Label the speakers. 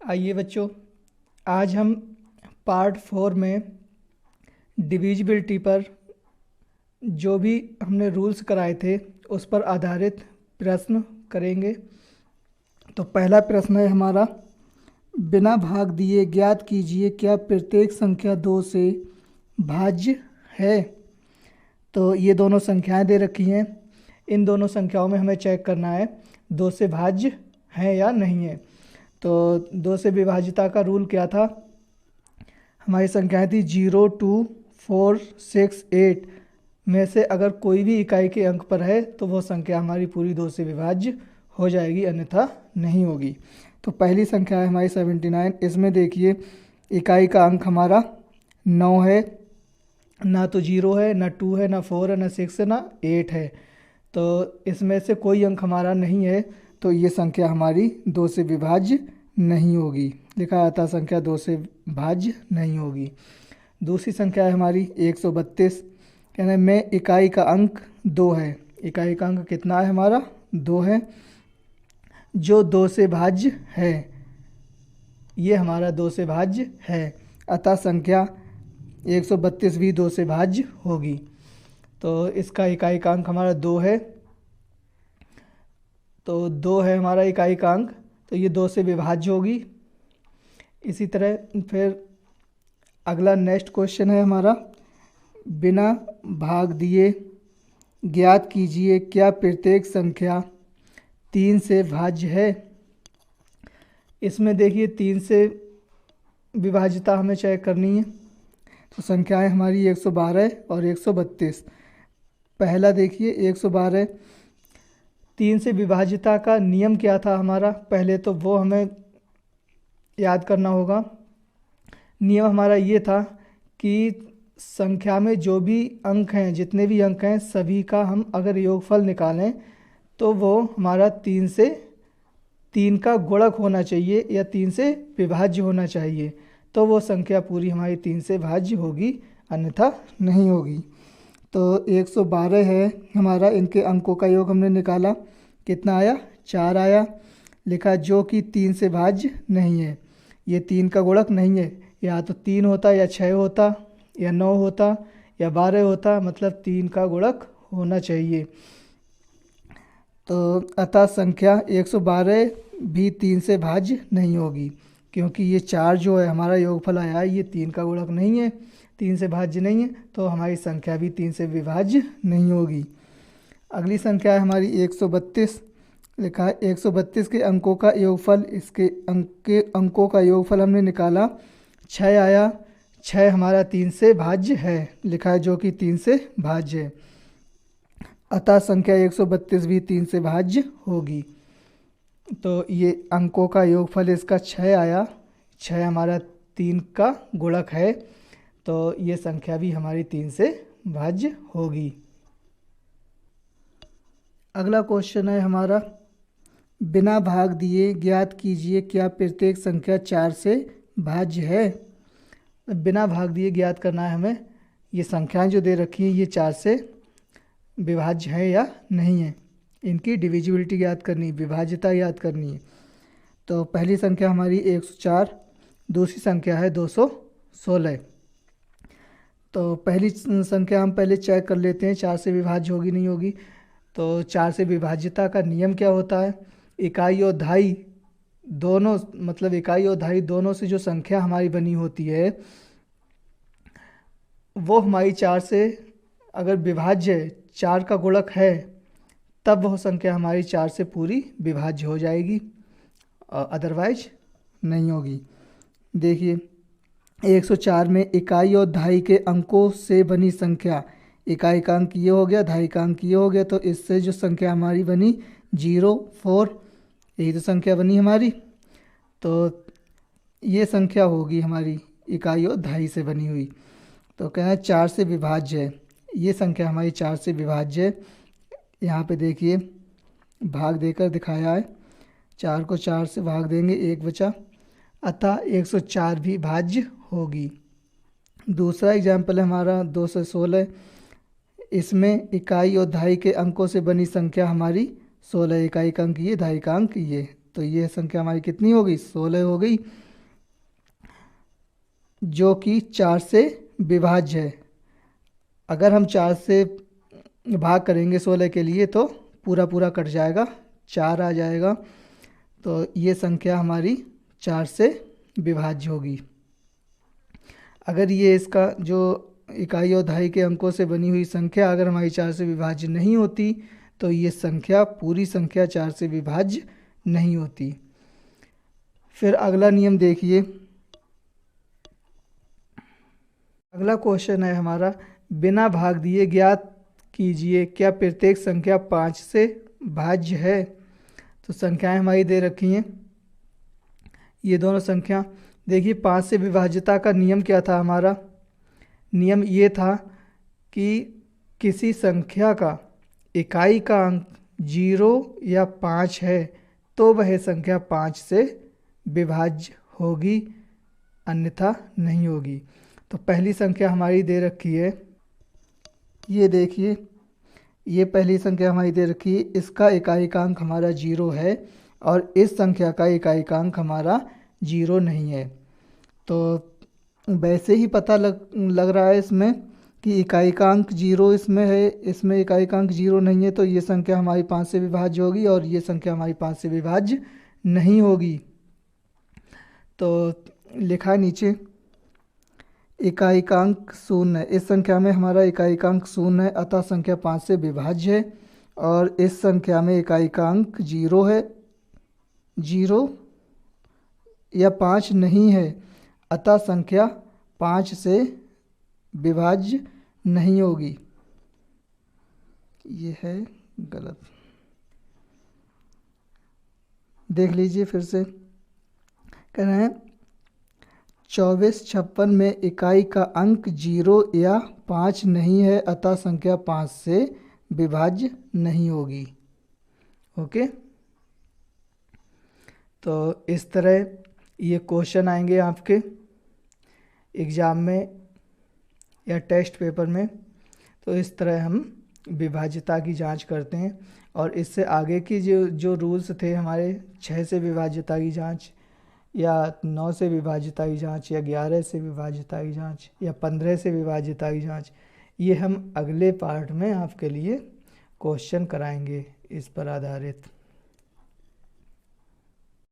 Speaker 1: आइए बच्चों, आज हम पार्ट 4 में डिविजिबिलिटी पर जो भी हमने रूल्स कराए थे उस पर आधारित प्रश्न करेंगे। तो पहला प्रश्न है हमारा, बिना भाग दिए ज्ञात कीजिए क्या प्रत्येक संख्या 2 से भाज्य है। तो ये दोनों संख्याएं दे रखी हैं, इन दोनों संख्याओं में हमें चेक करना है 2 से भाज्य है या नहीं है। तो 2 से विभाज्यता का रूल क्या था, हमारी संख्याएं थी 0, 2, 4, 6, 8 में से अगर कोई भी इकाई के अंक पर है तो वो संख्या हमारी पूरी 2 से विभाज्य हो जाएगी, अन्यथा नहीं होगी। तो पहली संख्या है हमारी 79। इसमें देखिए इकाई का अंक हमारा 9 है, ना तो 0 है, ना 2 है, ना 4 है, ना 6 है, ना 8 है। तो इसमें से कोई अंक हमारा नहीं है, तो ये संख्या हमारी 2 से विभाज्य नहीं होगी। लिखा आता संख्या 2 से भाज्य नहीं होगी। दूसरी संख्या है हमारी 132। कहना में इकाई का अंक 2 है, इकाई का अंक कितना है हमारा 2 है, जो 2 से भाज्य है, ये हमारा 2 से भाज्य है, अतः संख्या 132 भी 2 से भाज्य होगी। तो इसका इकाई का अंक हमारा 2 है, तो 2 है हमारा इकाई का अंक, तो ये 2 से विभाज्य होगी। इसी तरह फिर अगला नेक्स्ट क्वेश्चन है हमारा, बिना भाग दिए ज्ञात कीजिए क्या प्रत्येक संख्या 3 से भाज्य है। इसमें देखिए 3 से विभाज्यता हमें चेक करनी है। तो संख्याएं हमारी 112 और 132। पहला देखिए 112, 3 से विभाज्यता का नियम क्या था हमारा, पहले तो वो हमें याद करना होगा। नियम हमारा ये था कि संख्या में जो भी अंक हैं, जितने भी अंक हैं, सभी का हम अगर योगफल निकालें तो वो हमारा 3 से 3 का गुणक होना चाहिए या 3 से विभाज्य होना चाहिए, तो वो संख्या पूरी हमारी 3 से भाज्य होगी, अन्यथा नहीं होगी। तो 112 है हमारा, इनके अंकों का योग हमने निकाला, कितना आया 4 आया। लिखा जो कि 3 से भाज्य नहीं है, ये 3 का गुणक नहीं है, या तो 3 होता या 6 होता या 9 होता या 12 होता, मतलब 3 का गुणक होना चाहिए। तो अतः संख्या 112 भी 3 से भाज्य नहीं होगी, क्योंकि ये 4 जो है हमारा योगफल आया है, ये 3 का गुणक नहीं है, 3 से भाज्य नहीं है, तो हमारी संख्या भी 3 से विभाज्य नहीं होगी। अगली संख्या है हमारी 132। लिखा है 132 के अंकों का योगफल, इसके अंकों का योगफल हमने निकाला, 6 आया। 6 हमारा 3 से भाज्य है, लिखा है जो कि 3 से भाज्य है, अतः संख्या 132 भी 3 से भाज्य होगी। तो ये अंकों का योगफल इसका 6 आया, 6 हमारा 3 का गुणक है, तो ये संख्या भी हमारी 3 से भाज्य होगी। अगला क्वेश्चन है हमारा, बिना भाग दिए ज्ञात कीजिए क्या प्रत्येक संख्या 4 से भाज्य है। बिना भाग दिए ज्ञात करना है हमें, ये संख्याएं जो दे रखी हैं ये 4 से विभाज्य है या नहीं है, इनकी डिविजिबिलिटी ज्ञात करनी है, विभाज्यता ज्ञात करनी है। तो पहली संख्या हमारी 104, दूसरी संख्या है 216। तो पहली संख्या हम पहले चेक कर लेते हैं 4 से विभाज्य होगी नहीं होगी। तो 4 से विभाज्यता का नियम क्या होता है, इकाई और दहाई दोनों, मतलब इकाई और दहाई दोनों से जो संख्या हमारी बनी होती है वो हमारी 4 से अगर विभाज्य 4 का गुणक है, तब वह संख्या हमारी 4 से पूरी विभाज्य हो जाएगी, अदरवाइज नहीं होगी। देखिए 104 में इकाई और दहाई के अंकों से बनी संख्या, इकाई का अंक ये हो गया, दहाई का अंक ये हो गया, तो इससे जो संख्या हमारी बनी 0, 4, यही तो संख्या बनी हमारी। तो ये संख्या होगी हमारी इकाई और दहाई से बनी हुई। तो कहना है 4 से विभाज्य है, ये संख्या हमारी 4 से विभाज्य है। यहाँ पे देखिए भाग देकर दिखाया है, 4 को 4 से भाग देंगे 1 बचा, अतः 104 भी भाज्य होगी। दूसरा एग्जाम्पल है हमारा 216। इसमें इकाई और दहाई के अंकों से बनी संख्या हमारी 16, इकाई का अंक ये, दहाई का अंक ये, तो ये संख्या हमारी कितनी हो गई, 16 हो गई, जो कि 4 से विभाज्य है। अगर हम 4 से भाग करेंगे 16 के लिए तो पूरा पूरा कट जाएगा, 4 आ जाएगा, तो ये संख्या हमारी 4 से विभाज्य होगी। अगर ये इसका जो इकाई और दहाई के अंकों से बनी हुई संख्या अगर हमारी 4 से विभाज्य नहीं होती तो ये संख्या पूरी संख्या 4 से विभाज्य नहीं होती। फिर अगला नियम देखिए, अगला क्वेश्चन है हमारा, बिना भाग दिए ज्ञात कीजिए क्या प्रत्येक संख्या 5 से भाज्य है। तो संख्याएं हमारी दे रखी हैं, ये दोनों संख्या देखिए। 5 से विभाज्यता का नियम क्या था हमारा, नियम ये था कि किसी संख्या का इकाई का अंक 0 या 5 है तो वह संख्या 5 से विभाज्य होगी, अन्यथा नहीं होगी। तो पहली संख्या हमारी दे रखी है, ये देखिए, ये पहली संख्या हमारी दे रखी है, इसका इकाई का अंक हमारा 0 है और इस संख्या का इकाई का अंक हमारा 0 नहीं है। तो वैसे ही पता लग रहा है इसमें कि इकाई का अंक 0 इसमें है, इसमें इकाई का अंक 0 नहीं है, तो ये संख्या हमारी 5 से विभाज्य होगी और ये संख्या हमारी 5 से विभाज्य नहीं होगी। तो लिखा नीचे इकाई का अंक 0 है, इस संख्या में हमारा इकाई का अंक 0 है, अतः संख्या 5 से विभाज्य है। और इस संख्या में इकाई का अंक 0 है, 0 या 5 नहीं है, अतः संख्या 5 से विभाज्य नहीं होगी। ये है गलत, देख लीजिए फिर से। कह रहे हैं 2456 में इकाई का अंक 0 या 5 नहीं है, अतः संख्या 5 से विभाज्य नहीं होगी। ओके, तो इस तरह ये क्वेश्चन आएंगे आपके एग्ज़ाम में या टेस्ट पेपर में। तो इस तरह हम विभाज्यता की जांच करते हैं। और इससे आगे की जो रूल्स थे हमारे, 6 से विभाज्यता की जांच या 9 से विभाज्यता की जांच या 11 से विभाज्यता की जांच या 15 से विभाज्यता की जांच, ये हम अगले पार्ट में आपके लिए क्वेश्चन कराएंगे इस पर आधारित।